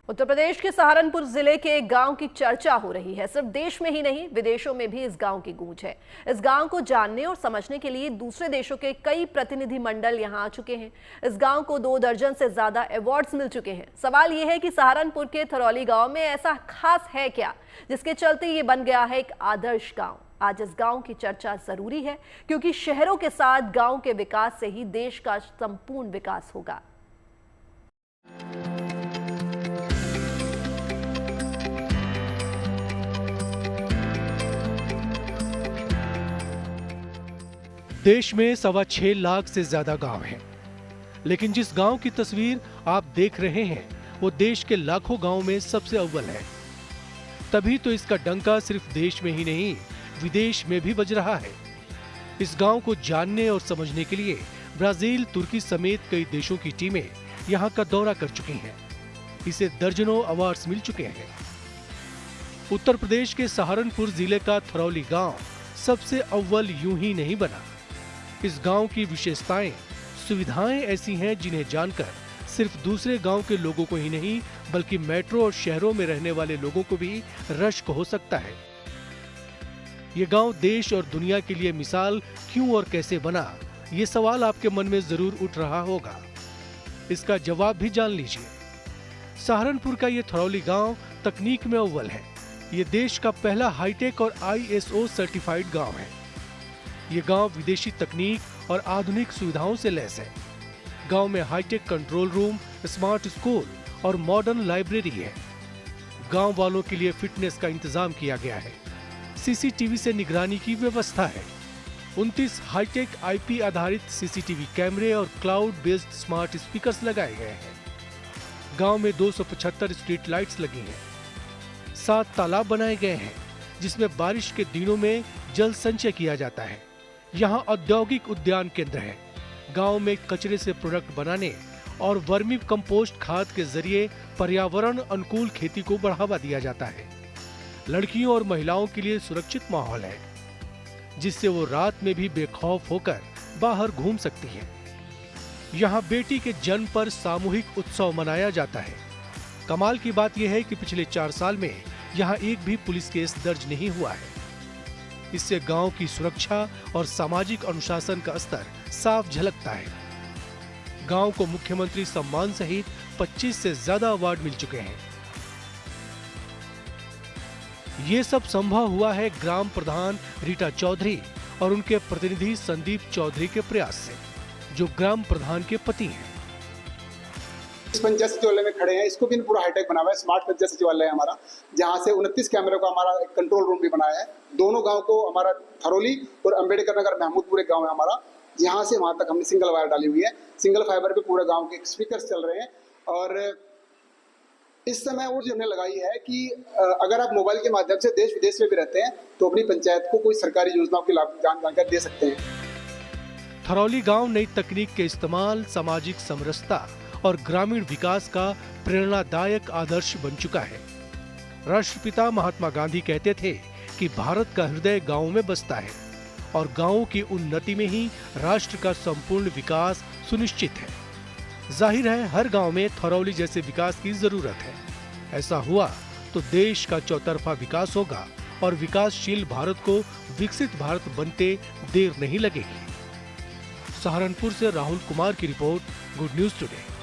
उत्तर प्रदेश के सहारनपुर जिले के एक गांव की चर्चा हो रही है। सिर्फ देश में ही नहीं, विदेशों में भी इस गांव की गूंज है। इस गांव को जानने और समझने के लिए दूसरे देशों के कई प्रतिनिधि मंडल यहां आ चुके हैं। इस गांव को 2 दर्जन से ज्यादा अवार्ड्स मिल चुके हैं। सवाल यह है कि सहारनपुर के थरौली गांव में ऐसा खास है क्या जिसके चलते ये बन गया है एक आदर्श गाँव। आज इस गांव की चर्चा जरूरी है क्योंकि शहरों के साथ गांव के विकास से ही देश का संपूर्ण विकास होगा। देश में 6.25 लाख से ज्यादा गांव हैं, लेकिन जिस गांव की तस्वीर आप देख रहे हैं वो देश के लाखों गांव में सबसे अव्वल है। तभी तो इसका डंका सिर्फ देश में ही नहीं, विदेश में भी बज रहा है। इस गांव को जानने और समझने के लिए ब्राजील, तुर्की समेत कई देशों की टीमें यहां का दौरा कर चुकी हैं। इसे दर्जनों अवार्ड्स मिल चुके हैं। उत्तर प्रदेश के सहारनपुर जिले का थरौली गांव सबसे अव्वल यूं ही नहीं बना। इस गांव की विशेषताएं, सुविधाएं ऐसी हैं जिन्हें जानकर सिर्फ दूसरे गांव के लोगों को ही नहीं बल्कि मेट्रो और शहरों में रहने वाले लोगों को भी रश्क हो सकता है। ये गांव देश और दुनिया के लिए मिसाल क्यों और कैसे बना, ये सवाल आपके मन में जरूर उठ रहा होगा। इसका जवाब भी जान लीजिए। सहारनपुर का ये थरौली गांव तकनीक में अव्वल है। ये देश का पहला हाईटेक और ISO सर्टिफाइड गांव है। ये गांव विदेशी तकनीक और आधुनिक सुविधाओं से लैस है। गांव में hi tech control room, smart school और मॉडर्न लाइब्रेरी है। गांव वालों के लिए फिटनेस का इंतजाम किया गया है। CCTV से निगरानी की व्यवस्था है। 29 हाईटेक IP आधारित CCTV कैमरे और क्लाउड बेस्ड स्मार्ट स्पीकर्स लगाए गए हैं। गांव में 275 स्ट्रीट लाइट्स लगी हैं। 7 तालाब बनाए गए हैं जिसमें बारिश के दिनों में जल संचय किया जाता है। यहाँ औद्योगिक उद्यान केंद्र है। गांव में कचरे से प्रोडक्ट बनाने और वर्मी कंपोस्ट खाद के जरिए पर्यावरण अनुकूल खेती को बढ़ावा दिया जाता है। लड़कियों और महिलाओं के लिए सुरक्षित माहौल है जिससे वो रात में भी बेखौफ होकर बाहर घूम सकती है। यहाँ बेटी के जन्म पर सामूहिक उत्सव मनाया जाता है। कमाल की बात यह है कि पिछले 4 साल में यहाँ एक भी पुलिस केस दर्ज नहीं हुआ है। इससे गांव की सुरक्षा और सामाजिक अनुशासन का स्तर साफ झलकता है। गांव को मुख्यमंत्री सम्मान सहित 25 से ज्यादा अवार्ड मिल चुके हैं। ये सब संभव हुआ है ग्राम प्रधान रीटा चौधरी और उनके प्रतिनिधि संदीप चौधरी के प्रयास से, जो ग्राम प्रधान के पति हैं। इस पंचायत सचिवालय में खड़े हैं। इसको भी पूरा हाईटेक बना हुआ है। स्मार्ट पंचायत सचिवालय है हमारा, जहां से 29 कैमरों का हमारा एक कंट्रोल रूम भी बनाया है। दोनों गांव को हमारा थरौली और अंबेडकर नगर महमूदपुर एक गांव है हमारा, जहां से वहां तक हमने सिंगल वायर डाली हुई है। सिंगल फाइबर पे पूरे गांव के स्पीकर्स चल रहे हैं। और इस समय और जो हमने लगाई है कि अगर आप मोबाइल के माध्यम से देश विदेश में भी रहते हैं तो अपनी पंचायत को कोई सरकारी योजनाओं की लाभ जानकारी दे सकते हैं। थरौली गांव नई तकनीक के इस्तेमाल, सामाजिक समरसता और ग्रामीण विकास का प्रेरणादायक आदर्श बन चुका है। राष्ट्रपिता महात्मा गांधी कहते थे कि भारत का हृदय गांवों में बसता है और गांवों की उन्नति में ही राष्ट्र का संपूर्ण विकास सुनिश्चित है। जाहिर है हर गांव में थरौली जैसे विकास की जरूरत है। ऐसा हुआ तो देश का चौतरफा विकास होगा और विकासशील भारत को विकसित भारत बनते देर नहीं लगेगी। सहारनपुर से राहुल कुमार की रिपोर्ट, गुड न्यूज टुडे।